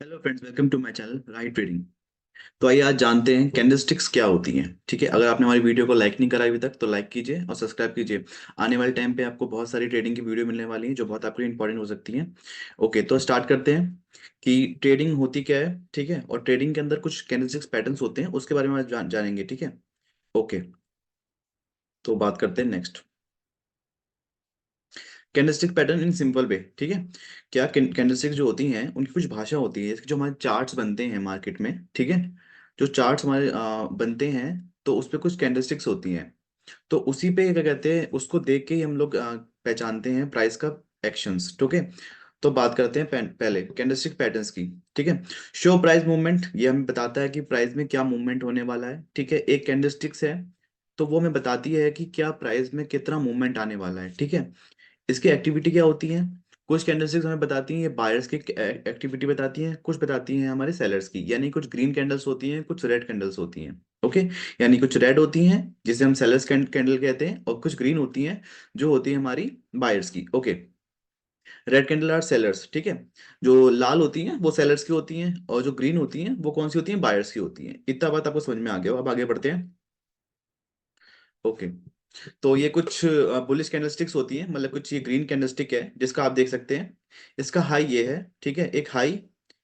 Hello friends, welcome to my channel right trading. तो आइए आज जानते हैं कैंडलस्टिक्स क्या होती हैं। ठीक है, अगर आपने हमारी वीडियो को लाइक नहीं करा अभी तक तो लाइक कीजिए और सब्सक्राइब कीजिए। आने वाले टाइम पे आपको बहुत सारी ट्रेडिंग की वीडियो मिलने वाली हैं जो बहुत आपके लिए इंपॉर्टेंट हो सकती हैं। ओके, तो स्टार्ट करते हैं कि ट्रेडिंग होती क्या है। ठीक है, और ट्रेडिंग के अंदर कुछ कैंडलस्टिक्स पैटर्न्स होते हैं, उसके बारे में आज जानेंगे। ठीक है, ओके, तो बात करते हैं next candlestick pattern in simple way. ठीक है, क्या कैंडलस्टिक जो होती हैं उनकी कुछ भाषा होती है, जैसे जो हमारे चार्ट्स बनते हैं मार्केट में। ठीक है, जो चार्ट्स हमारे बनते हैं तो उस पे कुछ कैंडलस्टिक्स होती हैं। तो उसी पे क्या कहते हैं, उसको देख के ही हम लोग पहचानते हैं प्राइस का एक्शंस। ठीक है, तो बात करते हैं पहले कैंडलस्टिक पैटर्न्स की। ठीक है, शो प्राइस मूवमेंट, ये हमें बताता है कि प्राइस में क्या मूवमेंट होने वाला है। ठीक है, एक कैंडलस्टिक्स है तो वो हमें बताती है कि क्या प्राइस में कितना मूवमेंट आने वाला है। ठीक है, इसकी एक्टिविटी क्या होती है। कुछ कैंडलस्टिक्स हमें बताती हैं ये बायर्स की एक्टिविटी बताती हैं, कुछ बताती हैं हमारे सेलर्स की। यानी कुछ ग्रीन कैंडल्स होती हैं, कुछ रेड कैंडल्स होती हैं। ओके, यानी कुछ रेड होती हैं जिसे हम सेलर्स कैंडल कहते हैं, और कुछ ग्रीन होती हैं जो होती है हमारी बायर्स की। Okay, red candle are sellers. ठीक है, जो लाल होती हैं वो सेलर्स की होती हैं, और जो ग्रीन होती हैं वो कौन सी होती हैं, बायर्स की होती हैं। इतना बात आपको समझ में आ गया हो, अब आगे बढ़ते हैं। ओके, तो ये कुछ बुलिश कैंडलस्टिक्स होती हैं, मतलब कुछ ये ग्रीन कैंडलस्टिक है जिसका आप देख सकते हैं। इसका हाई ये है। ठीक है, एक हाई,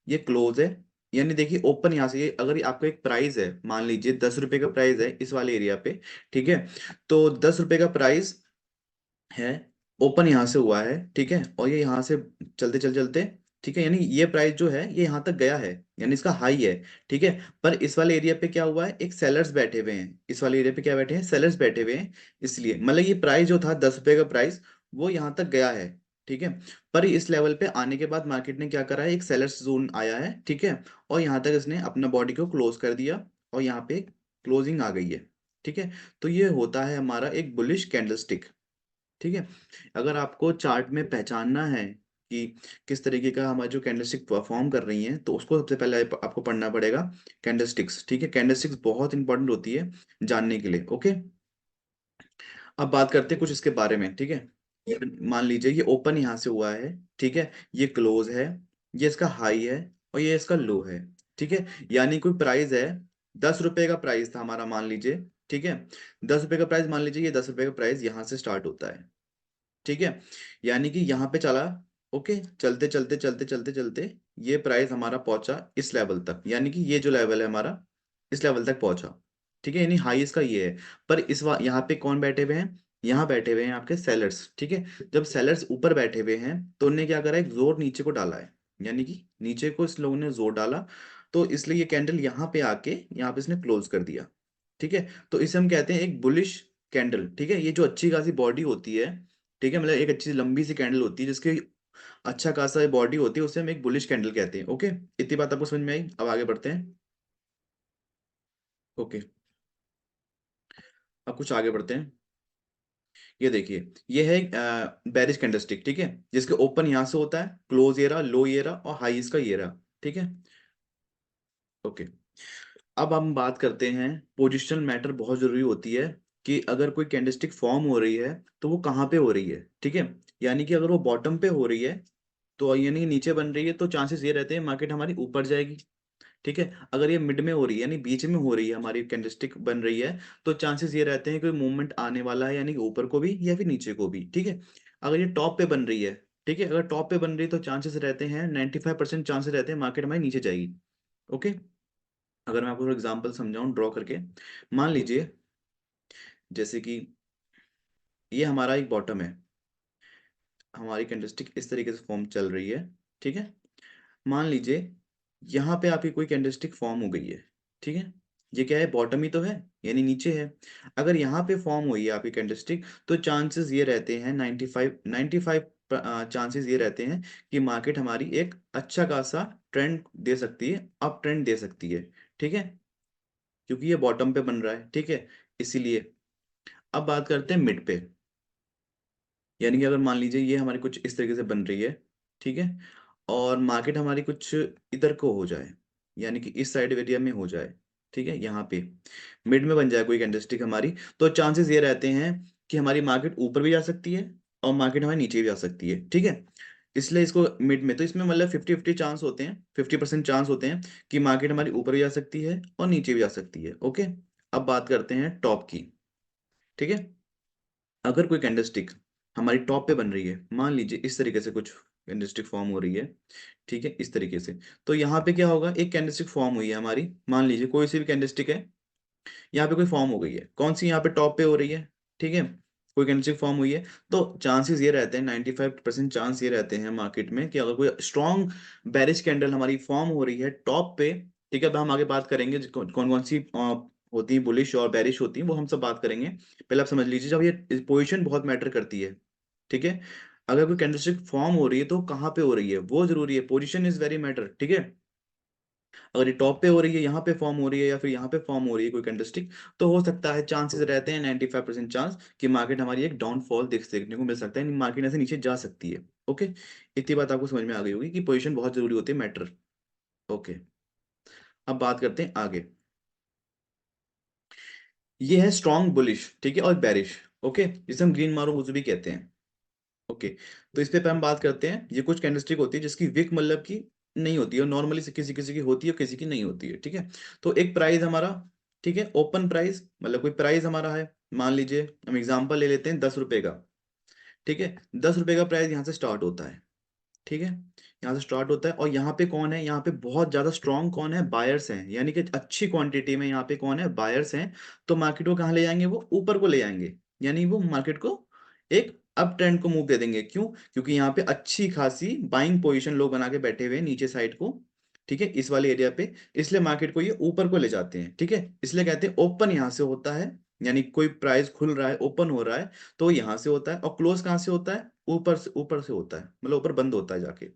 ये क्लोज है। यानी देखिए ओपन यहाँ से अगर ये आपका एक प्राइस है, मान लीजिए 10 रुपए का प्राइस है इस वाले एरिया पे। ठीक है, तो 10 रुपए का प्राइस है, ओपन यहाँ से हुआ है। ठीक है, और ये यहाँ से चलते चलते चलते, ठीक है, यानी ये प्राइस जो है ये यहाँ तक गया है, यानी इसका हाई है। ठीक है, पर इस वाले एरिया पे क्या हुआ है, एक सेलर्स बैठे हुए हैं। इस वाले एरिया पे क्या बैठे हैं, सेलर्स बैठे हुए हैं। इसलिए मतलब ये प्राइस जो था 10 रुपए का प्राइस, वो यहाँ तक गया है। ठीक है, पर इस लेवल पे आने के बाद मार्केट ने क्या करा है, एक सेलर्स जोन आया है। ठीक है, और यहाँ तक इसने अपना बॉडी को क्लोज कर दिया, और यहाँ पे क्लोजिंग आ गई है। ठीक है, तो ये होता है हमारा एक बुलिश कैंडलस्टिक। ठीक है, अगर आपको चार्ट में पहचानना है कि किस तरीके का हमारी जो कैंडलस्टिक परफॉर्म कर रही हैं, तो उसको सबसे पहले आपको पढ़ना पड़ेगा कैंडलस्टिक्स। ठीक है, कैंडलस्टिक्स बहुत इंपॉर्टेंट होती है जानने के लिए। ओके, अब बात करते हैं कुछ इसके बारे में। ठीक है, मान लीजिए ये ओपन यहाँ से हुआ है। ठीक है, ये क्लोज है, ये इसका हाई है, और ये इसका लो है। ठीक है, यानी कोई प्राइस है, 10 रुपए का प्राइस था हमारा मान लीजिए। ठीक है, 10 रुपए का प्राइस मान लीजिए, ये 10 रुपए का प्राइस यहाँ से स्टार्ट होता है। ठीक है, यानी कि यहाँ पे चला। ओके, चलते चलते चलते चलते चलते ये प्राइस हमारा पहुंचा इस लेवल तक, यानी कि ये जो लेवल है हमारा इस लेवल तक पहुंचा। ठीक है, यानी हाई इसका ये है। पर यहाँ पे कौन बैठे हुए हैं, यहाँ बैठे हुए हैं आपके सेलर्स। ठीक है, जब सेलर्स ऊपर बैठे हुए हैं तो उन्होंने क्या करा, एक जोर नीचे को डाला है, यानी कि नीचे को इस लोगों ने जोर डाला। तो इसलिए ये कैंडल यहाँ पे आके यहाँ पे इसने क्लोज कर दिया। ठीक है, तो इसे हम कहते हैं एक बुलिश कैंडल। ठीक है, ये जो अच्छी खासी बॉडी होती है, ठीक है, मतलब एक अच्छी लंबी सी कैंडल होती है जिसकी अच्छा खासा बॉडी होती है, उसे हम एक बुलिश कैंडल कहते हैं। ओके, इतनी बात आपको समझ में आई, अब आगे बढ़ते हैं। ओके, अब कुछ आगे बढ़ते हैं। ये देखिए, ये है बेरिश कैंडलस्टिक। ठीक है, जिसके ओपन यहाँ से होता है, क्लोज ये रहा, लो ये रहा, और हाई इसका ये रहा। ठीक है, ओके, अब हम बात करते हैं, पोजिशनल मैटर बहुत जरूरी होती है कि अगर कोई कैंडलस्टिक फॉर्म हो रही है तो वो कहाँ पे हो रही है। ठीक है, यानी कि अगर वो बॉटम पे हो रही है तो यानी कि नीचे बन रही है, तो चांसेस ये रहते हैं मार्केट हमारी ऊपर जाएगी। ठीक है, अगर ये मिड में हो रही है यानी बीच में हो रही है, हमारी कैंडलस्टिक बन रही है, तो चांसेस ये रहते हैं कि मूवमेंट आने वाला है, यानी कि ऊपर को भी या फिर नीचे को भी। ठीक है, अगर ये टॉप पे बन रही है, ठीक है, अगर टॉप पे बन रही है तो चांसेस रहते हैं 95% चांसेस रहते हैं मार्केट हमारी नीचे जाएगी। ओके, अगर मैं आपको एग्जांपल समझाऊं ड्रॉ करके, मान लीजिए जैसे कि ये हमारा एक बॉटम है, हमारी कैंडलस्टिक इस तरीके से फॉर्म चल रही है। ठीक है, मान लीजिए यहाँ पे आपकी कोई कैंडलस्टिक फॉर्म हो गई है। ठीक है, ये क्या है, बॉटम ही तो है, यानी नीचे है। अगर यहाँ पे फॉर्म हुई है आपकी कैंडलस्टिक, तो चांसेस ये रहते हैं 95 चांसेस ये रहते हैं कि मार्केट हमारी एक अच्छा खासा ट्रेंड दे सकती है, अप ट्रेंड दे सकती है। ठीक है, क्योंकि ये बॉटम पे बन रहा है। ठीक है, इसीलिए अब बात करते हैं मिड पे। यानी कि अगर मान लीजिए ये हमारी कुछ इस तरीके से बन रही है। ठीक है, और मार्केट हमारी कुछ इधर को हो जाए, यानी कि इस साइड एरिया में हो जाए। ठीक है, यहाँ पे मिड में बन जाए कोई कैंडलस्टिक हमारी, तो चांसेस ये रहते हैं कि हमारी मार्केट ऊपर भी जा सकती है और मार्केट हमारी नीचे भी जा सकती है। ठीक है, इसलिए इसको मिड में, तो इसमें मतलब 50-50 चांस होते हैं, 50% चांस होते हैं कि मार्केट हमारी ऊपर भी जा सकती है और नीचे भी जा सकती है। ओके, अब बात करते हैं टॉप की। ठीक है, अगर कोई कैंडलस्टिक हमारी टॉप पे बन रही है, मान लीजिए इस तरीके से कुछ कैंडलस्टिक फॉर्म हो रही है, ठीक है, इस तरीके से, तो यहाँ पे क्या होगा, एक कैंडलस्टिक फॉर्म हुई है हमारी, मान लीजिए कोई सी भी कैंडलस्टिक है, यहाँ पे कोई फॉर्म हो गई है, कौन सी, यहाँ पे टॉप पे हो रही है, ठीक है, कोई कैंडलस्टिक फॉर्म हुई है, तो चांसेस ये रहते हैं, 95% चांस ये रहते हैं मार्केट में कि अगर कोई स्ट्रॉन्ग बेरिश कैंडल हमारी फॉर्म हो रही है टॉप पे, ठीक है, अब हम आगे बात करेंगे कौन कौन सी होती है, बुलिश और बेरिश होती है, वो हम सब बात करेंगे। पहले आप समझ लीजिए, जब ये पोजीशन बहुत मैटर करती है, ठीक है, अगर कोई कैंडलस्टिक फॉर्म हो रही है तो कहाँ पे हो रही है वो जरूरी है, पोजीशन इज वेरी मैटर, ठीक है। अगर ये टॉप पे हो रही है, यहाँ पे फॉर्म हो रही है, या फिर यहाँ पे फॉर्म हो रही है कोई कैंडलस्टिक, तो हो सकता है, चांसेस रहते हैं 95% चांस कि मार्केट हमारी एक डाउनफॉल देखने को मिल सकता है, मार्केट ऐसे नीचे जा सकती है। ओके, इतनी बात आपको समझ में आ गई होगी कि पोजीशन बहुत जरूरी होती है, मैटर। ओके, अब बात करते हैं आगे। ये है स्ट्रॉन्ग बुलिश, ठीक है, और बेरिश। ओके, जिसे हम ग्रीन मारो भी कहते हैं। ओके, तो इस पे हम बात करते हैं, ये कुछ कैंडलस्टिक होती है जिसकी विक मतलब की नहीं होती है, नॉर्मली किसी किसी की होती है, किसी की नहीं होती है, ठीक है। तो एक प्राइस हमारा, ठीक है, ओपन प्राइस मतलब कोई प्राइस हमारा है, मान लीजिए हम एग्जांपल ले लेते हैं 10 रुपए का, ठीक है, 10 रुपए का प्राइस यहाँ से स्टार्ट होता है, ठीक है, यहाँ से स्टार्ट होता है, और यहाँ पे कौन है, यहाँ पे बहुत ज्यादा स्ट्रॉन्ग कौन है, बायर्स हैं, यानी कि अच्छी क्वांटिटी में यहाँ पे कौन है, बायर्स हैं। तो मार्केट को कहाँ ले जाएंगे, वो ऊपर को ले जाएंगे, यानी वो मार्केट को एक अप ट्रेंड को मूव दे देंगे। क्यों? क्योंकि यहाँ पे अच्छी खासी बाइंग पोजीशन लोग बना के बैठे हुए हैं नीचे साइड को, ठीक है, इस वाले एरिया पे, इसलिए मार्केट को ये ऊपर को ले जाते हैं, ठीक है, इसलिए कहते हैं ओपन यहाँ से होता है, यानी कोई प्राइस खुल रहा है, ओपन हो रहा है, तो यहाँ से होता है, और क्लोज कहाँ से होता है, ऊपर से होता है, मतलब ऊपर बंद होता है जाके,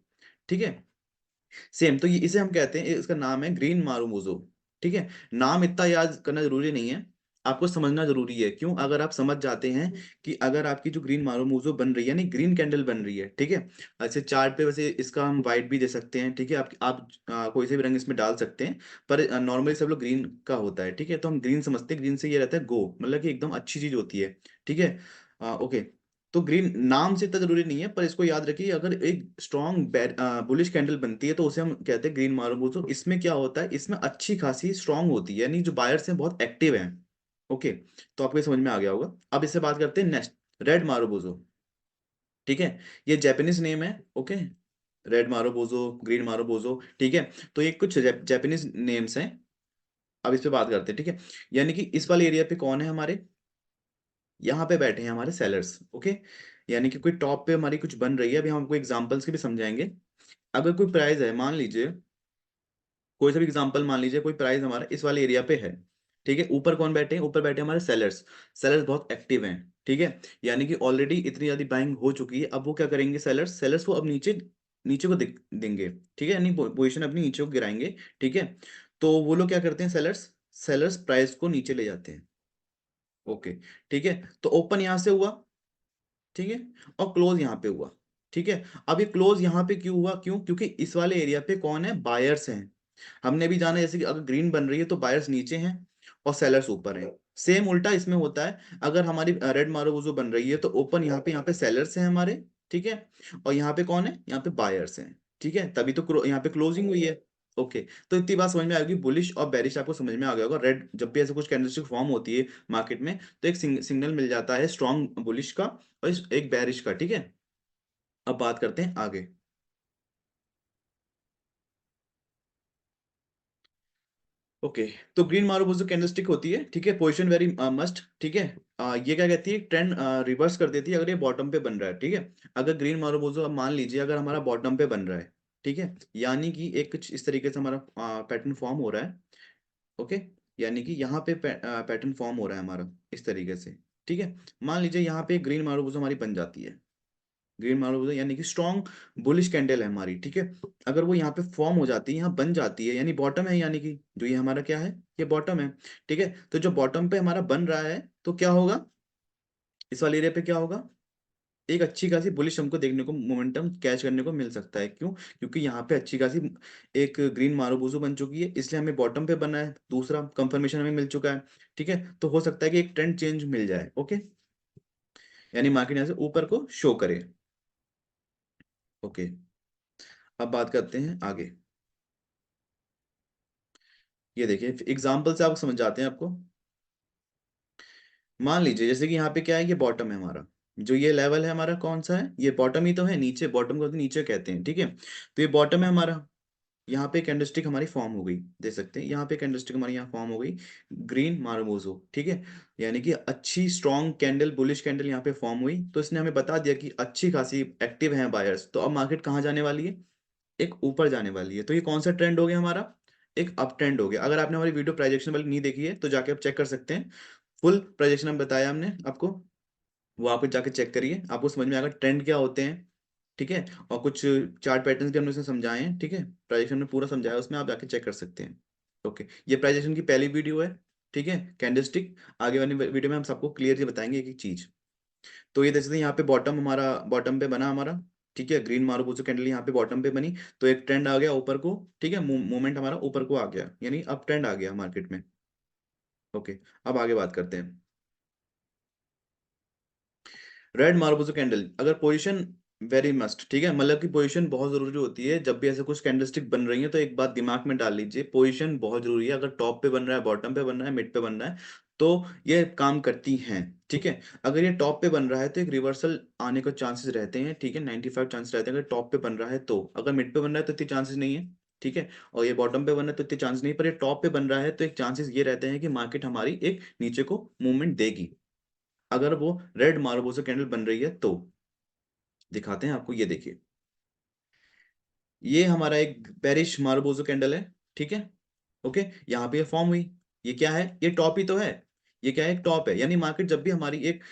ठीक है। सेम, तो ये इसे हम कहते हैं, इसका नाम है ग्रीन मारुमुजो, ठीक है। नाम इतना याद करना जरूरी नहीं है, आपको समझना जरूरी है। क्यों? अगर आप समझ जाते हैं कि अगर आपकी जो ग्रीन मारुमुजो बन रही है, यानी ग्रीन कैंडल बन रही है, ठीक है, ऐसे चार्ट पे, वैसे इसका हम वाइट भी दे सकते हैं, ठीक है, आप कोई से भी रंग इसमें डाल सकते हैं, पर नॉर्मली सब लोग ग्रीन का होता है, ठीक है, तो हम ग्रीन समझते हैं, ग्रीन से ये रहता है गो, मतलब कि एकदम अच्छी चीज होती है, ठीक है। ओके, तो ग्रीन नाम से इतना जरूरी नहीं है, पर इसको याद रखिए, अगर एक स्ट्रॉन्ग बुलिश कैंडल बनती है तो उसे हम कहते हैं ग्रीन मार्बोजो। इसमें क्या होता है, इसमें अच्छी खासी स्ट्रॉन्ग होती है, यानी जो बायर्स हैं बहुत एक्टिव हैं। ओके, तो आपको ये समझ में आ गया होगा। अब इससे बात करते हैं नेक्स्ट, रेड मार्बोजो, ठीक है, ये जापानीज नेम है। ओके, रेड मार्बोजो, ग्रीन मार्बोजो, ठीक है, तो ये कुछ जापानीज नेम्स हैं। अब इस पे बात करते हैं, ठीक है, यानी कि इस वाले एरिया पे कौन है हमारे, यहाँ पे बैठे हैं हमारे सेलर्स। ओके, यानी कि कोई टॉप पे हमारी कुछ बन रही है, अभी हम आपको एग्जांपल्स के भी समझाएंगे। अगर कोई प्राइस है, मान लीजिए कोई सा भी एग्जांपल, मान लीजिए कोई प्राइस हमारा इस वाले एरिया पे है, ठीक है, ऊपर कौन बैठे हैं, ऊपर बैठे हमारे सेलर्स। सेलर्स बहुत एक्टिव हैं, ठीक है, यानी कि ऑलरेडी इतनी ज्यादा बाइंग हो चुकी है, अब वो क्या करेंगे, सेलर्स सेलर्स वो अब नीचे नीचे को देंगे, ठीक है, यानी पोजीशन अपनी नीचे को गिराएंगे, ठीक है। तो वो लोग क्या करते हैं, सेलर्स सेलर्स प्राइस को नीचे ले जाते हैं। ओके, ठीक है, तो ओपन यहां से हुआ, ठीक है, और क्लोज यहाँ पे हुआ, ठीक है। अब ये क्लोज यहाँ पे क्यों हुआ, क्यों? क्योंकि इस वाले एरिया पे कौन है, बायर्स हैं। हमने भी जाना जैसे कि अगर ग्रीन बन रही है तो बायर्स नीचे हैं और सेलर्स ऊपर हैं। सेम उल्टा इसमें होता है, अगर हमारी रेड मारोबोजो बन रही है तो ओपन यहाँ पे सेलर्स हैं हमारे, ठीक है, और यहाँ पे कौन है, यहाँ पे बायर्स हैं, ठीक है, तभी तो यहाँ पे क्लोजिंग हुई है। ओके, तो इतनी बात समझ में आएगी, बुलिश और बेरिश आपको समझ में आ गया होगा। रेड जब भी ऐसे कुछ कैंडलस्टिक फॉर्म होती है मार्केट में, तो एक सिग्नल मिल जाता है स्ट्रॉन्ग बुलिश का और एक बेरिश का, ठीक है। अब बात करते हैं आगे। ओके, तो ग्रीन मार्बोजो कैंडलस्टिक होती है, ठीक है, पोजीशन वेरी मस्ट, ठीक है। ये क्या कहती है, ट्रेंड रिवर्स कर देती है अगर ये बॉटम पे बन रहा है, ठीक है। अगर ग्रीन मार्बोजो, अब मान लीजिए अगर हमारा बॉटम पे बन रहा है, ठीक है, यानी कि एक कुछ इस तरीके से हमारा पैटर्न फॉर्म हो रहा है। ओके, यानी कि यहाँ पे पैटर्न फॉर्म हो रहा है हमारा इस तरीके से, ठीक है। मान लीजिए यहाँ पे ग्रीन मार्बोजो हमारी बन जाती है, ग्रीन मार्बल यानी कि स्ट्रॉन्ग बुलिश कैंडल है हमारी, ठीक है। अगर वो यहाँ पे फॉर्म हो जाती है, यहाँ बन जाती है, यानी बॉटम है, यानी कि जो ये हमारा क्या है, ये बॉटम है, ठीक है। तो जो बॉटम पे हमारा बन रहा है, तो क्या होगा, इस वाले एरिया पे क्या होगा, एक अच्छी खासी बुलिश हमको देखने को, मोमेंटम कैच करने को मिल सकता है। क्यों? क्योंकि यहाँ पे अच्छी खासी एक ग्रीन मारुबुजू बन चुकी है, इसलिए हमें बॉटम पे बना है, दूसरा कंफर्मेशन हमें मिल चुका है, ठीक है। तो हो सकता है कि एक ट्रेंड चेंज मिल जाए। ओके, यानी मार्केट यहाँ से ऊपर को शो करे। ओके, अब बात करते हैं आगे। ये देखिए एग्जाम्पल से आप समझ जाते हैं आपको। मान लीजिए जैसे कि यहाँ पे क्या है, ये बॉटम है हमारा, जो ये लेवल है हमारा कौन सा है, ये बॉटम ही तो है, नीचे बॉटम को तो नीचे कहते हैं, ठीक है। तो ये बॉटम है हमारा, यहाँ पे कैंडलस्टिक हमारी फॉर्म हो गई, देख सकते हैं यहाँ पे कैंडलस्टिक हमारी यहाँ फॉर्म हो गई, ग्रीन मार्बोजो, ठीक है। यानी कि अच्छी स्ट्रॉन्ग कैंडल, बुलिश कैंडल यहाँ पे फॉर्म हुई, तो इसने हमें बता दिया कि अच्छी खासी एक्टिव है बायर्स। तो अब मार्केट कहाँ जाने वाली है, एक ऊपर जाने वाली है। तो ये कौन सा ट्रेंड हो गया हमारा, एक अप ट्रेंड हो गया। अगर आपने हमारी वीडियो प्रोजेक्शन वाली नहीं देखी है तो जाके आप चेक कर सकते हैं, फुल प्रोजेक्शन हम बताया हमने आपको, वो आप जाके चेक करिए, आपको समझ में आएगा ट्रेंड क्या होते हैं, ठीक है। और कुछ चार्ट पैटर्न्स भी हमने उसमें समझाए हैं, ठीक है, प्रोजेक्शन में पूरा समझाया है उसमें, आप जाके चेक कर सकते हैं। ओके, ये प्रोजेक्शन की पहली वीडियो है, ठीक है, कैंडलस्टिक। आगे वाली वीडियो में हम सबको क्लियरली बताएंगे एक एक चीज। तो ये देख सकते हैं यहाँ पे बॉटम हमारा, बॉटम पे बना हमारा, ठीक है, ग्रीन मार्बोजो कैंडल यहाँ पे बॉटम पे बनी, तो एक ट्रेंड आ गया ऊपर को, ठीक है, मूवमेंट हमारा ऊपर को आ गया, यानी अप ट्रेंड आ गया मार्केट में। ओके, अब आगे बात करते हैं। रेड मार्बोजो कैंडल अगर पोजीशन, वेरी मस्ट, ठीक है, मतलब कि पोजीशन बहुत जरूरी होती है जब भी ऐसे कुछ कैंडलस्टिक बन रही है। तो एक बात दिमाग में डाल लीजिए, पोजीशन बहुत जरूरी है। अगर टॉप पे बन रहा है, बॉटम पे बन रहा है, मिड पे बन रहा है, तो ये काम करती हैं, ठीक है। अगर ये टॉप पे बन रहा है तो एक रिवर्सल आने के चांसेस रहते हैं, ठीक है, 95 चांसेस रहते हैं अगर टॉप पे बन रहा है तो। अगर मिड पे बन रहा है तो इतने चांसेस नहीं है, ठीक है। और ये बॉटम पे बन रहा है तो इतने चांसेस नहीं, पर ये टॉप पे बन रहा है तो एक चांसेस ये रहते हैं कि मार्केट हमारी एक नीचे को मूवमेंट देगी, अगर वो रेड मार्बोजो कैंडल बन रही है तो। दिखाते हैं आपको, ये देखिए, ये हमारा एक बेरिश मार्बोजो कैंडल है, ठीक है। ओके, यहाँ पे ये फॉर्म हुई, ये क्या है, ये टॉप ही तो है, ये क्या है, एक टॉप है। यानी मार्केट जब भी हमारी एक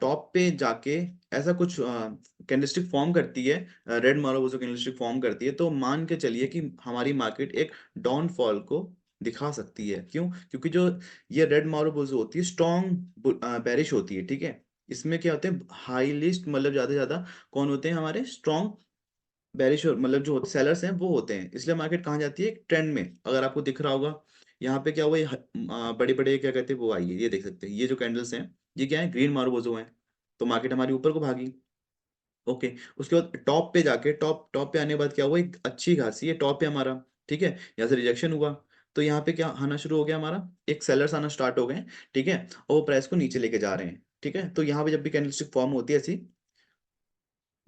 टॉप पे जाके ऐसा कुछ कैंडलस्टिक फॉर्म करती है, रेड मार्बोजो कैंडलस्टिक फॉर्म करती है, तो मान के चलिए कि हमारी मार्केट एक डाउनफॉल को दिखा सकती है। क्यों, क्योंकि जो ये रेड मार्बोजो होती है स्ट्रॉन्ग बेरिश होती है, ठीक है। इसमें क्या होते हैं, हाईलिस्ट मतलब ज्यादा से ज्यादा कौन होते हैं हमारे स्ट्रॉन्ग बेरिश, मतलब जो सेलर्स हैं वो होते हैं। इसलिए मार्केट कहाँ जाती है, एक ट्रेंड में। अगर आपको दिख रहा होगा यहाँ पे क्या हुआ, ये बड़े बड़े क्या कहते हैं वो आई है, ये देख सकते हैं, ये जो कैंडल्स हैं ये क्या है, ग्रीन मार्बोजो हैं। तो मार्केट हमारी ऊपर को भागी। ओके, उसके बाद टॉप पे जाके, टॉप टॉप पे आने के बाद क्या हुआ, एक अच्छी खासी ये टॉप पे हमारा, ठीक है, यहाँ से रिजेक्शन हुआ। तो यहाँ पे क्या आना शुरू हो गया हमारा, एक सेलर्स आना स्टार्ट हो गए, ठीक है, और वो प्राइस को नीचे लेके जा रहे हैं, ठीक है। तो यहाँ पे जब भी कैंडलस्टिक फॉर्म होती है ऐसी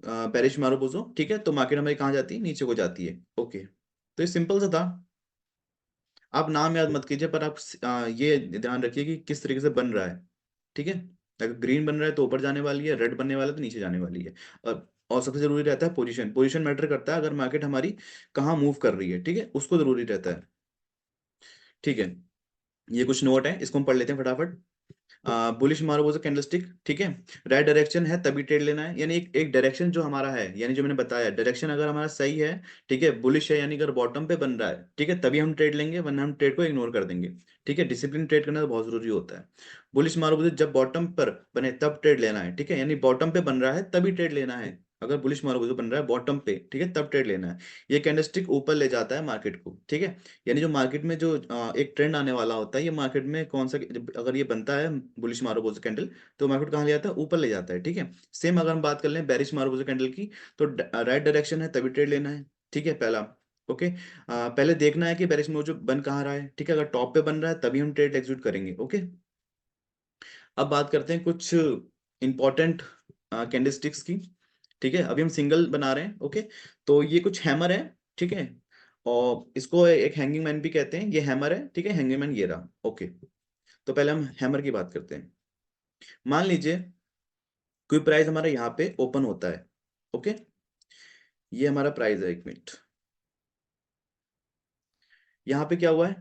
पेरिश मारो बोझो, ठीक है, तो मार्केट हमारी कहाँ जाती है, नीचे को जाती है। ओके, तो ये सिंपल सा था। आप नाम याद मत कीजिए, पर आप ये ध्यान रखिए कि किस तरीके से बन रहा है, ठीक है। अगर ग्रीन बन रहा है तो ऊपर जाने वाली है, रेड बनने वाला है तो नीचे जाने वाली है। और सबसे जरूरी रहता है पोजीशन, पोजीशन मैटर करता है, अगर मार्केट हमारी कहाँ मूव कर रही है, ठीक है, उसको जरूरी रहता है, ठीक है। ये कुछ नोट है, इसको हम पढ़ लेते हैं फटाफट। बुलिश मारो कैंडलस्टिक, ठीक है, राइट डायरेक्शन है तभी ट्रेड लेना है, यानी एक डायरेक्शन जो हमारा है, यानी जो मैंने बताया डायरेक्शन अगर हमारा सही है, ठीक है, बुलिश है, यानी अगर बॉटम पे बन रहा है, ठीक है, तभी हम ट्रेड लेंगे, वरना हम ट्रेड को इग्नोर कर देंगे, ठीक है। डिसिप्लिन ट्रेड करना तो बहुत जरूरी होता है। बुलिश मारो जब बॉटम पर बने तब ट्रेड लेना है, ठीक है, यानी बॉटम पे बन रहा है तभी ट्रेड लेना है। अगर बुलिश मारो बन रहा है बॉटम पे, ठीक है, तब ट्रेड लेना है। ये कैंडलस्टिक ऊपर ले जाता है मार्केट को, ठीक है। यानी जो मार्केट में जो एक ट्रेंड आने वाला होता है, ये मार्केट में कौन सा अगर ये बनता है बुलिश मार्बोजो कैंडल, तो मार्केट कहाँ ले जाता है, ऊपर ले जाता है, ठीक है। सेम अगर हम बात कर लें बेरिश मार्बोजो कैंडल की, तो राइट डायरेक्शन है तभी ट्रेड लेना है, ठीक है, पहला। ओके, पहले देखना है कि बेरिश मार्बोजो बन कहाँ रहा है, ठीक है, अगर टॉप पे बन रहा है तभी हम ट्रेड एग्जीक्यूट करेंगे। ओके, अब बात करते हैं कुछ इंपॉर्टेंट कैंडलस्टिक्स की, ठीक है। अभी हम सिंगल बना रहे हैं, ओके। तो ये कुछ हैमर है, ठीक है, और इसको एक हैंगिंग मैन भी कहते हैं, ये हैमर है, ठीक है, हैंगिंग मैन ये रहा। ओके, तो पहले हम हैमर की बात करते हैं। मान लीजिए कोई प्राइस हमारा यहाँ पे ओपन होता है, ओके, ये हमारा प्राइस है, एक मिनट, यहाँ पे क्या हुआ है,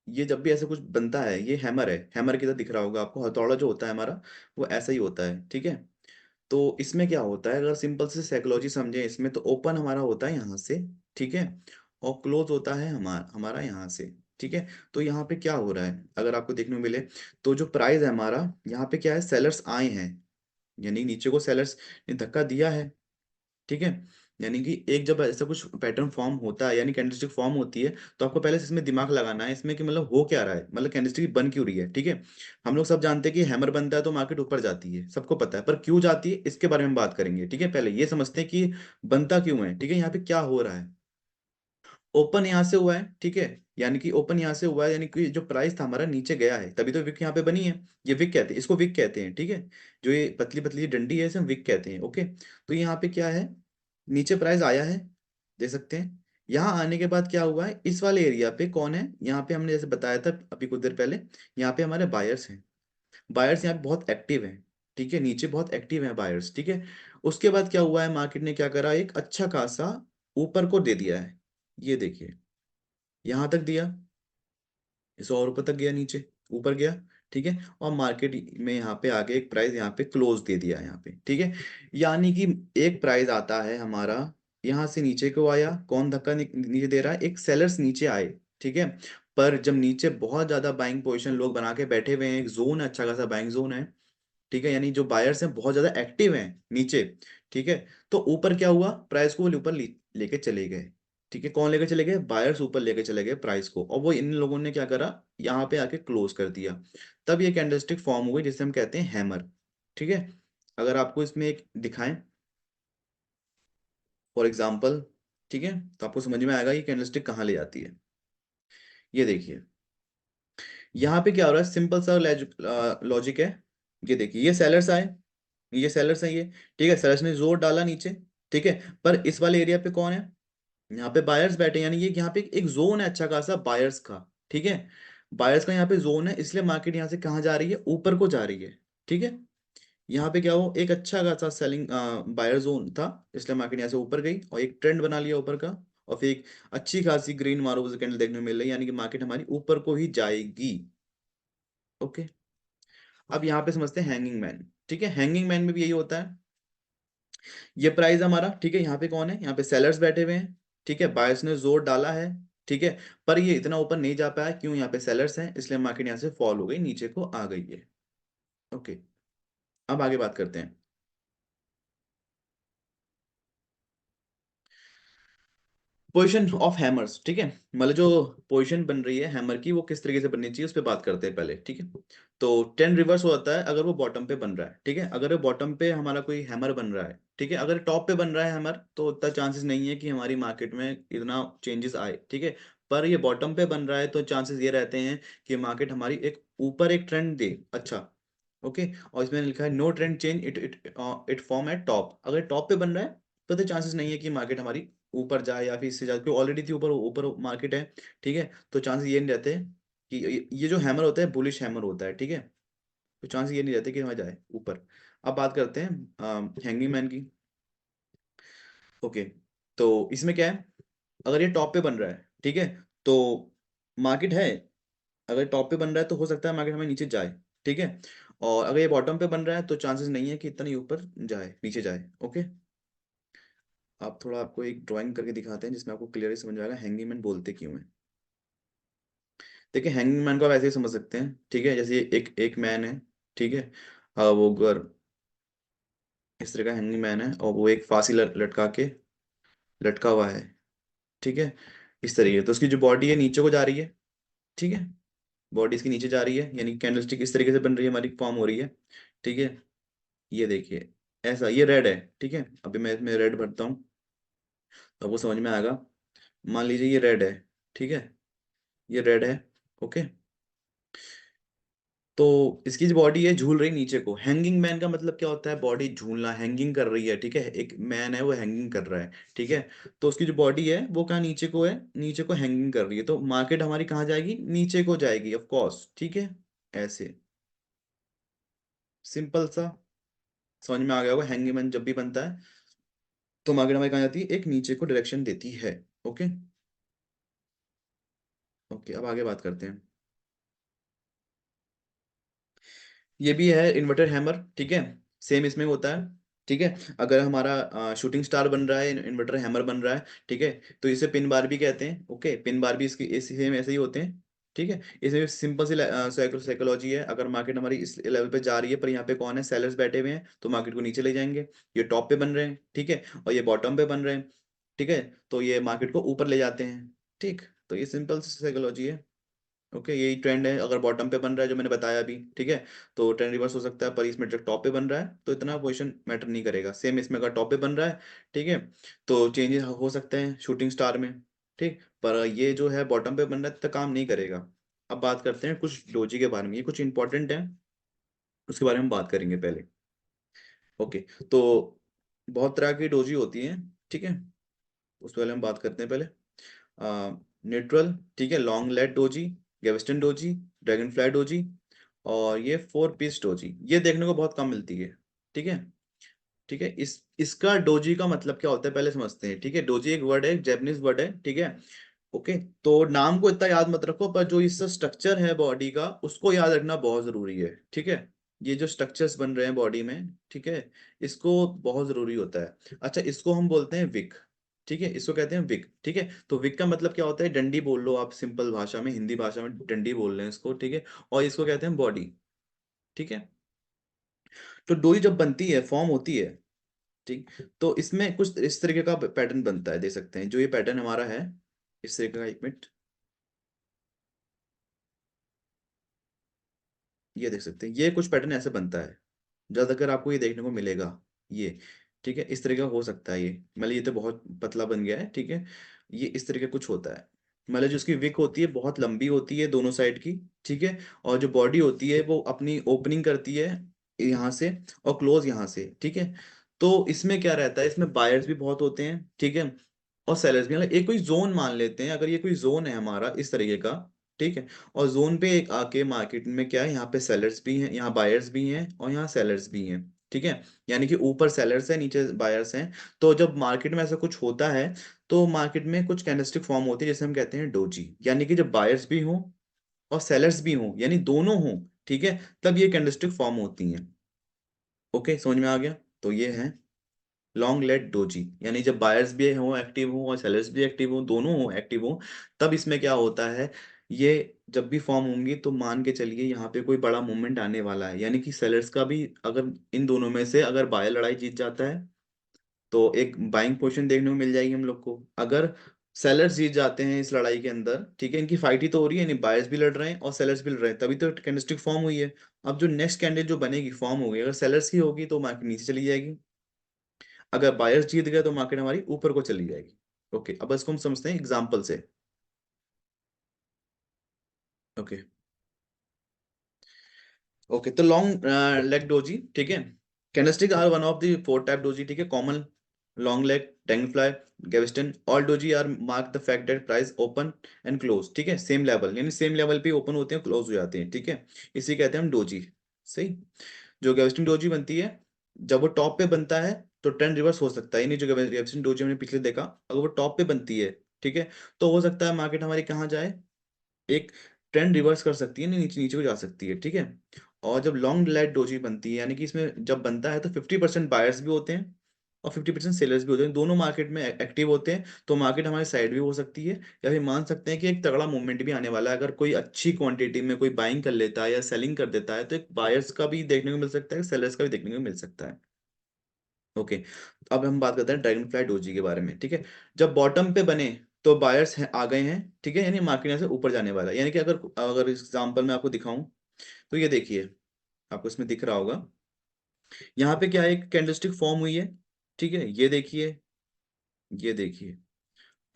ये जब भी ऐसा कुछ बनता है, ये हैमर है, हैमर की तरह दिख रहा होगा आपको, हथौड़ा जो होता है हमारा वो ऐसा ही होता है, ठीक है। तो इसमें क्या होता है, अगर सिंपल से साइकोलॉजी समझे इसमें, तो ओपन हमारा होता है यहाँ से, ठीक है, और क्लोज होता है हमारा हमारा यहाँ से, ठीक है। तो यहाँ पे क्या हो रहा है, अगर आपको देखने को मिले, तो जो प्राइस है हमारा, यहाँ पे क्या है, सेलर्स आए हैं, यानी नीचे को सेलर्स ने धक्का दिया है, ठीक है। यानी कि एक जब ऐसा कुछ पैटर्न फॉर्म होता है, यानी कैंडलस्टिक फॉर्म होती है, तो आपको पहले से इसमें दिमाग लगाना है इसमें कि मतलब हो क्या रहा है, मतलब कैंडलस्टिक बन क्यों रही है। ठीक है, हम लोग सब जानते हैं कि हैमर बनता है तो मार्केट ऊपर जाती है, सबको पता है, पर क्यों जाती है इसके बारे में बात करेंगे। ठीक है, पहले ये समझते हैं कि बनता क्यों है। ठीक है, यहाँ पे क्या हो रहा है। ओपन यहाँ से हुआ है, ठीक है, यानी कि ओपन यहाँ से हुआ है, यानी कि जो प्राइस था हमारा नीचे गया है, तभी तो विक यहाँ पे बनी है। ये विक कहते हैं, इसको विक कहते हैं। ठीक है, जो ये पतली पतली डंडी है इसे हम विक कहते हैं। ओके, तो यहाँ पे क्या है, नीचे प्राइस आया है, देख सकते हैं। यहाँ आने के बाद क्या हुआ है, इस वाले एरिया पे कौन है, यहाँ पे हमने जैसे बताया था अभी कुछ देर पहले, यहाँ पे हमारे बायर्स हैं। बायर्स यहाँ पे बहुत एक्टिव हैं। ठीक है, नीचे बहुत एक्टिव हैं बायर्स। ठीक है, उसके बाद क्या हुआ है, मार्केट ने क्या करा, एक अच्छा खासा ऊपर को दे दिया है। ये देखिए, यहां तक दिया, 100 रुपये तक गया, नीचे ऊपर गया। ठीक है, और मार्केट में यहाँ पे आके एक प्राइस यहाँ पे क्लोज दे दिया यहाँ पे। ठीक है, यानी कि एक प्राइस आता है हमारा, यहाँ से नीचे को आया, कौन धक्का नीचे दे रहा है, एक सेलर्स नीचे आए। ठीक है, पर जब नीचे बहुत ज्यादा बाइंग पोजीशन लोग बना के बैठे हुए हैं, एक जोन है, अच्छा खासा बाइंग जोन है। ठीक है, यानी जो बायर्स हैं बहुत ज्यादा एक्टिव हैं नीचे। ठीक है, तो ऊपर क्या हुआ, प्राइस को वो ऊपर लेके चले गए। ठीक है, कौन लेके चले गए, बायर्स ऊपर लेके चले गए प्राइस को, और वो इन लोगों ने क्या करा, यहाँ पे आके क्लोज कर दिया। तब ये कैंडलस्टिक फॉर्म हुई जिसे हम कहते हैं हैमर। ठीक है, अगर आपको इसमें एक दिखाएं फॉर एग्जाम्पल, ठीक है, तो आपको समझ में आएगा ये कैंडलस्टिक कहाँ ले जाती है। ये देखिए, यहाँ पे क्या हो रहा है, सिंपल सा लॉजिक है। ये देखिए, ये सेलर्स आए, ये सेलर्स है ये। ठीक है, सेलर्स ने जोर डाला नीचे। ठीक है, पर इस वाले एरिया पे कौन है, यहाँ पे बायर्स बैठे हैं, यानी ये यहाँ पे एक जोन है अच्छा खासा बायर्स का। ठीक है, बायर्स का यहाँ पे जोन है, इसलिए मार्केट यहाँ से कहाँ जा रही है, ऊपर को जा रही है। ठीक है, यहाँ पे क्या हो, एक अच्छा खासा सेलिंग बायर जोन था, इसलिए मार्केट यहाँ से ऊपर गई और एक ट्रेंड बना लिया ऊपर का, और फिर एक अच्छी खासी ग्रीन मार्बल कैंडल देखने को मिल रही है, यानी कि मार्केट हमारी ऊपर को ही जाएगी। ओके, अब यहाँ पे समझते हैं हैंगिंग मैन। ठीक है, हैंगिंग मैन में भी यही होता है, ये प्राइस हमारा। ठीक है, यहाँ पे कौन है, यहाँ पे सेलर्स बैठे हुए हैं। ठीक है, बायर्स ने जोर डाला है। ठीक है, पर ये इतना ऊपर नहीं जा पाया, क्यों, यहाँ पे सेलर्स हैं, इसलिए मार्केट यहाँ से फॉल हो गई, नीचे को आ गई है। ओके, अब आगे बात करते हैं। Position of hammers. ठीक है, मतलब जो पोजिशन बन रही है हैमर की, वो किस तरीके से बननी चाहिए उस पर बात करते हैं पहले। ठीक है, तो 10 रिवर्स होता है अगर वो बॉटम पे बन रहा है। ठीक है, अगर बॉटम पे हमारा कोई हैमर बन रहा है, ठीक है, अगर टॉप पे बन रहा है हैमर, तो उतना चांसेस नहीं है कि हमारी मार्केट में इतना चेंजेस आए। ठीक है, पर ये बॉटम पे बन रहा है तो चांसेस ये रहते हैं कि मार्केट हमारी एक ऊपर एक ट्रेंड दे। अच्छा, ओके, और इसमें लिखा है no trend change, it form at top. अगर टॉप पे बन रहा है तो चांसेस नहीं है कि मार्केट हमारी ऊपर जाए या फिर इससे जाए, क्योंकि ऑलरेडी थी ऊपर, ऊपर मार्केट है। ठीक है, तो चांसेस ये नहीं रहते कि ये जो हैमर होता है बुलिश हैमर होता है। ठीक है, तो चांसेस ये नहीं रहते कि हमारा जाए ऊपर। अब बात करते हैं हैंगिंग मैन की। ओके, तो इसमें क्या है, अगर ये टॉप पे बन रहा है, ठीक है, तो मार्केट है, अगर टॉप पे बन रहा है तो हो सकता है मार्केट हमें नीचे जाए। ठीक है, और अगर ये बॉटम पे बन रहा है तो चांसेस नहीं है कि इतना ही ऊपर जाए, नीचे जाए। ओके, आप थोड़ा, आपको एक ड्राइंग करके दिखाते हैं जिसमें आपको क्लियरली समझ में आएगा हैंगिंग मैन बोलते क्यों हैं। देखिए, हैंगिंग मैन को आप ऐसे ही समझ सकते हैं। ठीक है, जैसे एक एक मैन है। ठीक है, वो अगर इस तरह का हैंगिंग मैन है और वो एक फांसी लटका के लटका हुआ है। ठीक है, इस तरीके तो उसकी जो बॉडी है नीचे को जा रही है। ठीक है, बॉडी इसकी नीचे जा रही है, यानी कैंडलस्टिक इस तरीके से बन रही है, हमारी फॉर्म हो रही है। ठीक है, ये देखिए, ऐसा, ये रेड है। ठीक है, अभी मैं इसमें रेड भरता हूँ तो आपको समझ में आएगा। मान लीजिए ये रेड है। ठीक है, ये रेड है। ओके, तो इसकी जो बॉडी है झूल रही नीचे को। हैंगिंग मैन का मतलब क्या होता है, बॉडी झूलना, हैंगिंग कर रही है। ठीक है, एक मैन है वो हैंगिंग कर रहा है। ठीक है, तो उसकी जो बॉडी है वो कहाँ नीचे को है, नीचे को हैंगिंग कर रही है, तो मार्केट हमारी कहाँ जाएगी, नीचे को जाएगी ऑफ कोर्स। ठीक है, ऐसे सिंपल सा समझ में आ गया होगा, हैंगिंग मैन जब भी बनता है तो मार्केट हमारी कहाँ जाती है, एक नीचे को डायरेक्शन देती है। ओके, ओके, अब आगे बात करते हैं। ये भी है इन्वर्टर हैमर। ठीक है, सेम इसमें होता है। ठीक है, अगर हमारा शूटिंग स्टार बन रहा है, इन्वर्टर हैमर बन रहा है, ठीक है, तो इसे पिन बार भी कहते हैं। ओके, पिन बार भी इसकी सेम ऐसे ही होते हैं। ठीक है, इसमें सिंपल सी साइकोलॉजी है। अगर मार्केट हमारी इस लेवल पे जा रही है पर यहाँ पे कौन है, सेलर्स बैठे हुए हैं, तो मार्केट को नीचे ले जाएंगे। ये टॉप पे बन रहे हैं, ठीक है, और ये बॉटम पे बन रहे हैं, ठीक है, तो ये मार्केट को ऊपर ले जाते हैं। ठीक, तो ये सिंपल सी साइकोलॉजी है। ओके, यही ट्रेंड है। अगर बॉटम पे बन रहा है जो मैंने बताया अभी, ठीक है, तो ट्रेंड रिवर्स हो सकता है, पर इसमें जब टॉप पे बन रहा है तो इतना पोजीशन मैटर नहीं करेगा। सेम इसमें अगर टॉप पे बन रहा है, ठीक है, तो चेंजेस हो सकते हैं शूटिंग स्टार में, ठीक, पर ये जो है बॉटम पे बन रहा है तो काम नहीं करेगा। अब बात करते हैं कुछ डोजी के बारे में, ये कुछ इंपॉर्टेंट है, उसके बारे में बात करेंगे पहले। ओके, तो बहुत तरह की डोजी होती है, ठीक है, उस पहले हम बात करते हैं पहले। न्यूट्रल, ठीक है, long late doji, gravestone doji, dragon fly doji, और ये फोर पीस डोजी, ये देखने को बहुत कम मिलती है। ठीक है, ठीक है, इसका डोजी का मतलब क्या होता है पहले समझते हैं। ठीक है, डोजी एक वर्ड है, जैपनीज वर्ड है, ठीक है। ओके, तो नाम को इतना याद मत रखो, पर जो इसका स्ट्रक्चर है बॉडी का उसको याद रखना बहुत जरूरी है। ठीक है, ये जो स्ट्रक्चर्स बन रहे हैं बॉडी में, ठीक है, इसको बहुत जरूरी होता है। अच्छा, इसको हम बोलते हैं विक, ठीक है, इसको कहते हैं विक। ठीक है, तो विक का मतलब क्या होता है, डंडी बोल लो आप, सिंपल भाषा में, हिंदी भाषा में डंडी बोल रहे हैं इसको, ठीक है, और इसको कहते हैं बॉडी। ठीक है, तो डोरी जब बनती है, फॉर्म होती है, ठीक, तो इसमें कुछ इस तरीके का पैटर्न बनता है, देख सकते हैं जो ये पैटर्न हमारा है, इस तरीके का। एक मिनट, ये देख सकते हैं, ये कुछ पैटर्न ऐसे बनता है, ज्यादातर आपको ये देखने को मिलेगा, ये, ठीक है, इस तरीके का हो सकता है। ये मतलब ये तो बहुत पतला बन गया है, ठीक है, ये इस तरीके कुछ होता है। मतलब जो उसकी विक होती है बहुत लंबी होती है दोनों साइड की, ठीक है, और जो बॉडी होती है वो अपनी ओपनिंग करती है यहाँ से और क्लोज यहाँ से, ठीक है। तो इसमें क्या रहता है, इसमें बायर्स भी बहुत होते हैं, ठीक है, और सेलर्स भी। मतलब एक कोई जोन मान लेते हैं, अगर ये कोई जोन है हमारा इस तरीके का, ठीक है, और जोन पे एक आके मार्केट में क्या है, यहाँ पे सेलर्स भी हैं, यहाँ बायर्स भी हैं, और यहाँ सेलर्स भी हैं, ठीक है, यानी कि ऊपर सेलर्स है, नीचे बायर्स हैं। तो जब मार्केट में ऐसा कुछ होता है, तो मार्केट में कुछ कैंडलस्टिक फॉर्म होती है जिसे हम कहते हैं डोजी, यानी कि जब बायर्स भी हों और सेलर्स भी हों, यानी दोनों हों, ठीक है, तब ये कैंडलस्टिक फॉर्म होती हैं। ओके, समझ में आ गया। तो ये है लॉन्ग लेट डोजी, यानी जब बायर्स भी हों एक्टिव हों और सेलर्स भी एक्टिव हों, दोनों हों एक्टिव हों, तब इसमें क्या होता है, ये जब भी फॉर्म होंगी तो मान के चलिए यहाँ पे कोई बड़ा मूवमेंट आने वाला है, यानी कि सेलर्स का भी, अगर इन दोनों में से अगर बायर लड़ाई जीत जाता है तो एक बाइंग पोजीशन देखने को मिल जाएगी हम लोग को। अगर सेलर्स जीत जाते हैं इस लड़ाई के अंदर, ठीक है, इनकी फाइट ही तो हो रही है, यानी बायर्स भी लड़ रहे हैं और सेलर्स भी लड़ रहे हैं, तभी तो कैंडलस्टिक फॉर्म हुई है। अब जो नेक्स्ट कैंडल जो बनेगी, फॉर्म होगी, अगर सेलर्स की होगी तो मार्केट नीचे चली जाएगी, अगर बायर्स जीत गए तो मार्केट हमारी ऊपर को चली जाएगी। ओके, अब इसको हम समझते हैं एग्जांपल से। ओके, ओके, तो लॉन्ग लेग डोजी, ठीक है, candlestick are one of the four type doji, ठीक है, common, long leg, dragonfly, gravestone, all doji are mark the fact that price open and close, ठीक है, सेम लेवल, यानी same level पे open होते हैं, क्लोज हो जाते हैं, ठीक है, इसी कहते हैं हम डोजी। सही। जो गेविस्टन डोजी बनती है, जब वो टॉप पे बनता है तो ट्रेंड रिवर्स हो सकता है, यानी जो गेविस्टन डोजी हमने पिछले देखा, अगर वो टॉप पे बनती है, ठीक है, तो हो सकता है मार्केट हमारी कहाँ जाए, एक ट्रेंड रिवर्स कर सकती है, नहीं नीचे नीचे को जा सकती है, ठीक है। और जब लॉन्ग लेट डोजी बनती है, यानी कि इसमें जब बनता है तो 50% बायर्स भी होते हैं और 50% सेलर्स भी होते हैं, दोनों मार्केट में एक्टिव होते हैं, तो मार्केट हमारी साइड भी हो सकती है, या फिर मान सकते हैं कि एक तगड़ा मूवमेंट भी आने वाला है। अगर कोई अच्छी क्वांटिटी में कोई बाइंग कर लेता है या सेलिंग कर देता है, तो एक बायर्स का भी देखने को मिल सकता है, सेलर्स का भी देखने को मिल सकता है। ओके, अब हम बात करते हैं ड्रैगन फ्लाई डोजी के बारे में, ठीक है। जब बॉटम पे बने तो बायर्स आ गए हैं, ठीक है, यानी मार्केट यहाँ से ऊपर जाने वाला है, यानी कि अगर अगर एग्जांपल मैं आपको दिखाऊं, तो ये देखिए, आपको इसमें दिख रहा होगा, यहाँ पे क्या है, एक कैंडलस्टिक फॉर्म हुई है, ठीक है, ये देखिए, ये देखिए,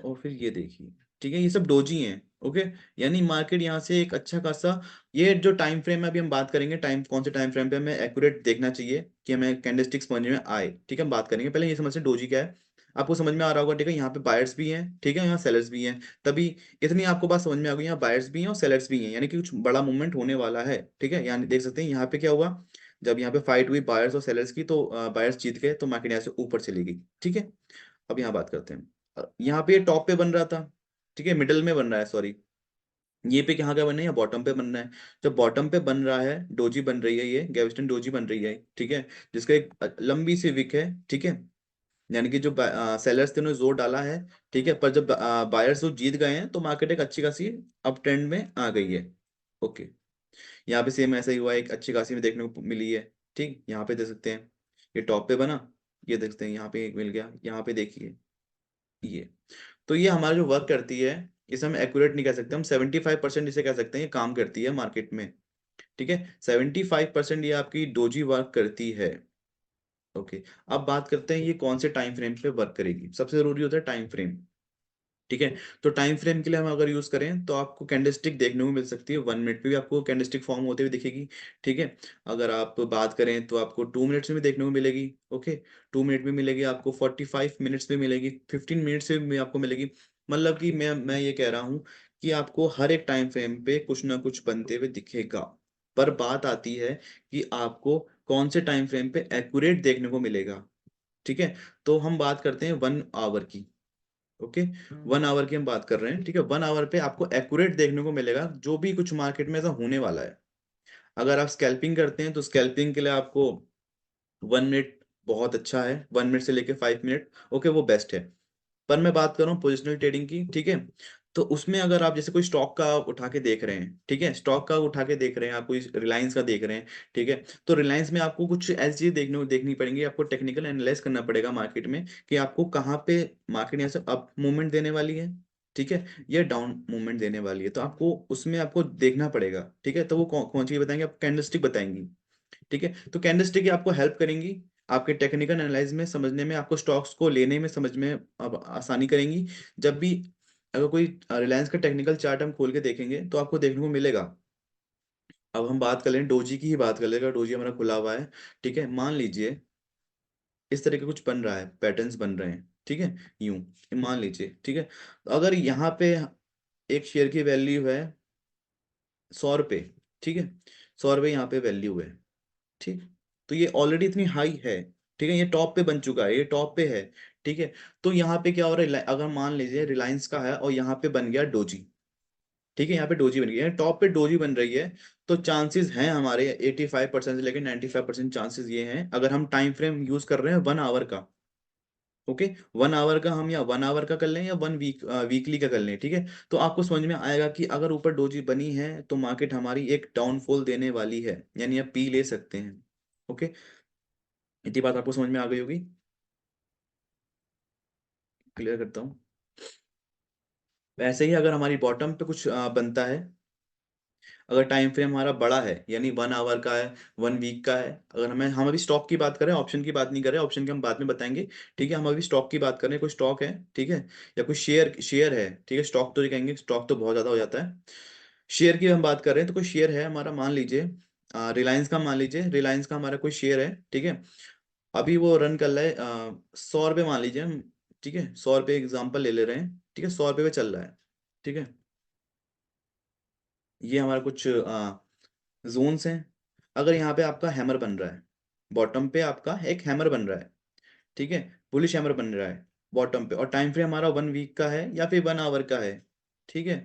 और फिर ये देखिए, ठीक है, ये सब डोजी हैं। ओके, यानी मार्केट यहाँ से एक अच्छा खासा, ये जो टाइम फ्रेम है, अभी हम बात करेंगे टाइम, कौन से टाइम फ्रेम पे हमें एक्यूरेट देखना चाहिए कि हमें कैंडलस्टिक्स समझ में आए, ठीक है, हम बात करेंगे। पहले ये समझते हैं डोजी क्या है, आपको समझ में आ रहा होगा, ठीक है, यहाँ पे बायर्स भी हैं, ठीक है, यहाँ सेलर्स भी हैं, तभी इतनी आपको बात समझ में आ गई, यहाँ बायर्स भी हैं और सेलर्स भी हैं, यानी कि कुछ बड़ा मूवमेंट होने वाला है, ठीक है। यानी देख सकते हैं यहाँ पे क्या हुआ, जब यहाँ पे फाइट हुई बायर्स और सेलर्स की, तो बायर्स जीत गए, तो मार्केट यहाँ से ऊपर चली गई, ठीक है। अब यहाँ बात करते हैं, यहाँ पे ये टॉप पे बन रहा था, ठीक है, मिडल में बन रहा है, सॉरी, ये पे कहाँ का बन रहा है, या बॉटम पे बन रहा है। जब बॉटम पे बन रहा है, डोजी बन रही है, ये गेविस्टन डोजी बन रही है, ठीक है, जिसका एक लंबी सी विक है, ठीक है, यानी कि जो सेलर्स थे उन्होंने जोर डाला है, ठीक है, पर जब बायर्स जो जीत गए हैं तो मार्केट एक अच्छी खासी अप ट्रेंड में आ गई है। ओके, यहाँ पे सेम ऐसा ही हुआ, एक अच्छी खासी में देखने को मिली है। ठीक, यहाँ पे देख सकते हैं ये टॉप पे बना, ये देख सकते हैं यहाँ पे एक मिल गया, यहाँ पे देखिए ये। तो ये हमारा जो वर्क करती है, इसे हम एक्यूरेट नहीं कह सकते, हम 75% इसे कह सकते हैं ये काम करती है मार्केट में। ठीक है, 75% ये आपकी डोजी वर्क करती है। ओके, अब बात करते हैं ये कौन से टाइम फ्रेम पे वर्क करेगी। सबसे जरूरी होता है टाइम फ्रेम। ठीक है, तो टाइम फ्रेम के लिए हम अगर यूज करें तो आपको कैंडलस्टिक देखने को मिल सकती है, 1 मिनट पे भी आपको कैंडलस्टिक फॉर्म होते हुए दिखेगी। ठीक है, अगर आप बात करें तो आपको 2 मिनट्स में भी देखने को मिलेगी। ओके, 2 मिनट में मिलेगी आपको, 45 मिनट्स में मिलेगी, 15 मिनट्स में भी आपको मिलेगी। मतलब कि मैं ये कह रहा हूँ कि आपको हर एक टाइम फ्रेम पे कुछ ना कुछ बनते हुए दिखेगा। पर बात आती है कि आपको कौन से टाइम फ्रेम पे एक्यूरेट देखने को मिलेगा। ठीक है, तो हम बात करते हैं 1 आवर की। ओके, 1 आवर की हम बात कर रहे हैं। ठीक है, 1 आवर पे आपको एक्यूरेट देखने को मिलेगा जो भी कुछ मार्केट में ऐसा होने वाला है। अगर आप स्कैल्पिंग करते हैं तो स्कैल्पिंग के लिए आपको 1 मिनट बहुत अच्छा है, 1 मिनट से लेके 5 मिनट, ओके, वो बेस्ट है। पर मैं बात कर रहा हूँ पोजिशनल ट्रेडिंग की। ठीक है, तो उसमें अगर आप जैसे कोई स्टॉक का उठा के देख रहे हैं, ठीक है, स्टॉक का उठा के देख रहे हैं, आप कोई रिलायंस का देख रहे हैं, ठीक है, तो रिलायंस में आपको कुछ ऐसी चीजें देखनी पड़ेंगी, आपको टेक्निकल एनालाइज करना पड़ेगा मार्केट में कि आपको कहाँ पे मार्केट यहाँ से अप मूवमेंट देने वाली है, ठीक है, या डाउन मूवमेंट देने वाली है, तो आपको उसमें आपको देखना पड़ेगा। ठीक है, तो वो कौन सी बताएंगे, आप कैंडलस्टिक बताएंगी। ठीक है, तो कैंडलस्टिक आपको हेल्प करेंगी आपके टेक्निकल एनालाइज में, समझने में, आपको स्टॉक्स को लेने में, समझ में अब आसानी करेंगी। जब भी अगर कोई रिलायंस का टेक्निकल चार्ट हम खोल के देखेंगे तो आपको देखने को मिलेगा। अब हम बात कर लें डोजी की ही बात कर लेगा, डोजी हमारा खुला हुआ है। ठीक है, मान लीजिए इस तरह के कुछ बन रहा है, पैटर्न्स बन रहे हैं। ठीक है, यूं ये मान लीजिए। ठीक है, तो अगर यहाँ पे एक शेयर की वैल्यू है 100 रुपये, ठीक है, 100 रुपये यहाँ पे वैल्यू है। ठीक, तो ये ऑलरेडी इतनी हाई है। ठीक है, ये टॉप पे बन चुका है, ये टॉप पे है। ठीक है, तो यहाँ पे क्या हो रहा है, अगर मान लीजिए रिलायंस का है और यहाँ पे बन गया डोजी। ठीक है, यहाँ पे डोजी बन गई है, टॉप पे डोजी बन रही है, तो चांसेस हैं हमारे 85% से लेकर 95% चांसेस ये हैं, अगर हम टाइम फ्रेम यूज कर रहे हैं 1 आवर का। ओके, 1 आवर का हम, या 1 आवर का कर लें या वीकली का कर लें। ठीक है, तो आपको समझ में आएगा कि अगर ऊपर डोजी बनी है तो मार्केट हमारी एक डाउनफॉल देने वाली है, यानी आप पी ले सकते हैं। ओके, इतनी बात आपको समझ में आ गई होगी। क्लियर करता हूँ। वैसे ही अगर हमारी बॉटम पे कुछ बनता है, अगर टाइम फ्रेम हमारा बड़ा है, यानी 1 आवर का है, 1 वीक का है, अगर हम अभी स्टॉक की बात करें, ऑप्शन की बात नहीं कर रहे, ऑप्शन की हम बाद में बताएंगे। ठीक है, हम अभी स्टॉक की बात कर रहे हैं, कोई स्टॉक है, ठीक है, या कोई शेयर शेयर है। ठीक है, स्टॉक तो कहेंगे, स्टॉक तो बहुत ज्यादा हो जाता है। शेयर की हम बात कर रहे हैं, तो कोई शेयर है हमारा, मान लीजिए रिलायंस का, मान लीजिए रिलायंस का हमारा कोई शेयर है। ठीक है, अभी वो रन कर रहा है 100 रुपये मान लीजिए हम। ठीक है, 100 रुपये एग्जाम्पल ले ले रहे हैं। ठीक है, 100 रुपये पे चल रहा है। ठीक है, ये हमारा कुछ जोन्स हैं। अगर यहाँ पे आपका हैमर बन रहा है, बॉटम पे आपका एक हैमर बन रहा है, ठीक है, बुलिश हैमर बन रहा है बॉटम पे, और टाइम फ्रेम हमारा 1 वीक का है या फिर 1 आवर का है। ठीक है,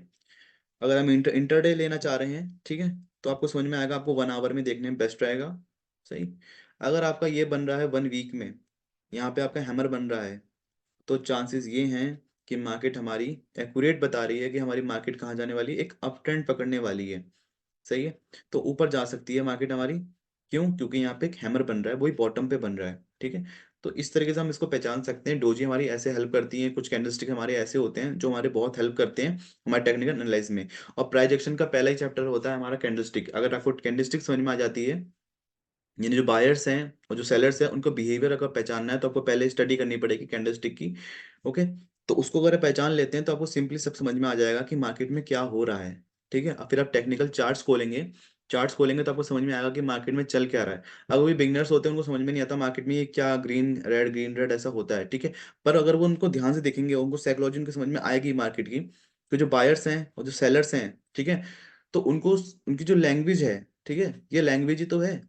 अगर हम इंटरडे लेना चाह रहे हैं, ठीक है, तो आपको समझ में आएगा, आपको 1 आवर में देखने में बेस्ट रहेगा। सही, अगर आपका ये बन रहा है 1 वीक में, यहाँ पे आपका हैमर बन रहा है, तो चांसेस ये हैं कि मार्केट हमारी एक्यूरेट बता रही है कि हमारी मार्केट कहाँ जाने वाली है, एक अप ट्रेंड पकड़ने वाली है। सही है, तो ऊपर जा सकती है मार्केट हमारी। क्यों? क्योंकि यहाँ पे एक हैमर बन रहा है, वही बॉटम पे बन रहा है। ठीक है, तो इस तरीके से हम इसको पहचान सकते हैं। डोजी हमारी ऐसे हेल्प करती है, कुछ कैंडलस्टिक हमारे ऐसे होते हैं जो हमारे बहुत हेल्प करते हैं हमारे टेक्निकल एनालाइज में। और प्राइस एक्शन का पहला ही चैप्टर होता है हमारा कैंडलस्टिक। अगर आपको कैंडलस्टिक समझ में आ जाती है, यानी जो बायर्स हैं और जो सेलर्स हैं, उनको बिहेवियर अगर पहचानना है तो आपको पहले स्टडी करनी पड़ेगी कैंडलस्टिक की। ओके, तो उसको अगर पहचान लेते हैं तो आपको सिंपली सब समझ में आ जाएगा कि मार्केट में क्या हो रहा है। ठीक है, अब फिर आप टेक्निकल चार्ट्स खोलेंगे, चार्ट्स खोलेंगे तो आपको समझ में आएगा कि मार्केट में चल क्या रहा है। अगर कोई बिगनर्स होते हैं, उनको समझ में नहीं आता मार्केट में ये क्या ग्रीन रेड ऐसा होता है। ठीक है, पर अगर वो उनको ध्यान से देखेंगे, उनको साइकोलॉजी उनकी समझ में आएगी मार्केट की, तो जो बायर्स हैं और जो सेलर्स हैं, ठीक है, तो उनको उनकी जो लैंग्वेज है, ठीक है, ये लैंग्वेज ही तो है।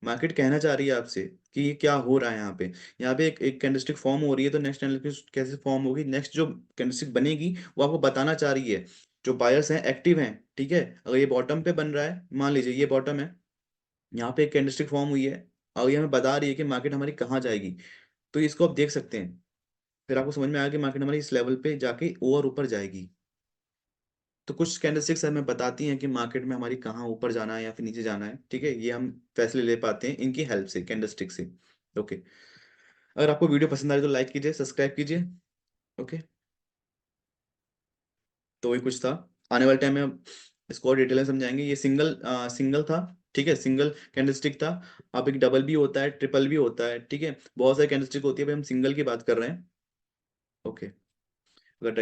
मार्केट कहना चाह रही है आपसे कि ये क्या हो रहा है यहाँ पे। यहाँ पे एक कैंडलस्टिक फॉर्म हो रही है, तो नेक्स्ट कैंडलस्टिक कैसे फॉर्म होगी, नेक्स्ट जो कैंडलस्टिक बनेगी वो आपको बताना चाह रही है। जो बायर्स हैं एक्टिव हैं, ठीक है, अगर ये बॉटम पे बन रहा है, मान लीजिए ये बॉटम है, यहाँ पे एक कैंडलस्टिक फॉर्म हुई है, और ये हमें बता रही है कि मार्केट हमारी कहाँ जाएगी। तो इसको आप देख सकते हैं, फिर आपको समझ में आया कि मार्केट हमारी इस लेवल पे जाके और ऊपर जाएगी। तो कुछ कैंडलस्टिक्स हमें बताती हैं कि मार्केट में हमारी कहाँ ऊपर जाना है या फिर नीचे जाना है, ठीक है। ये हम फैसले ले पाते हैं इनकी हेल्प से, कैंडलस्टिक से। ओके। अगर आपको वीडियो पसंद आए तो लाइक कीजिए, सब्सक्राइब कीजिए। ओके। तो वही कुछ था। आने वाले टाइम में हम इसको और डिटेल में समझाएंगे। ये सिंगल सिंगल था, ठीक है, सिंगल कैंडलस्टिक था। अब एक डबल भी होता है, ट्रिपल भी होता है, ठीक है, बहुत सारे कैंडलस्टिक होती है, अभी हम सिंगल की बात कर रहे हैं। ओके।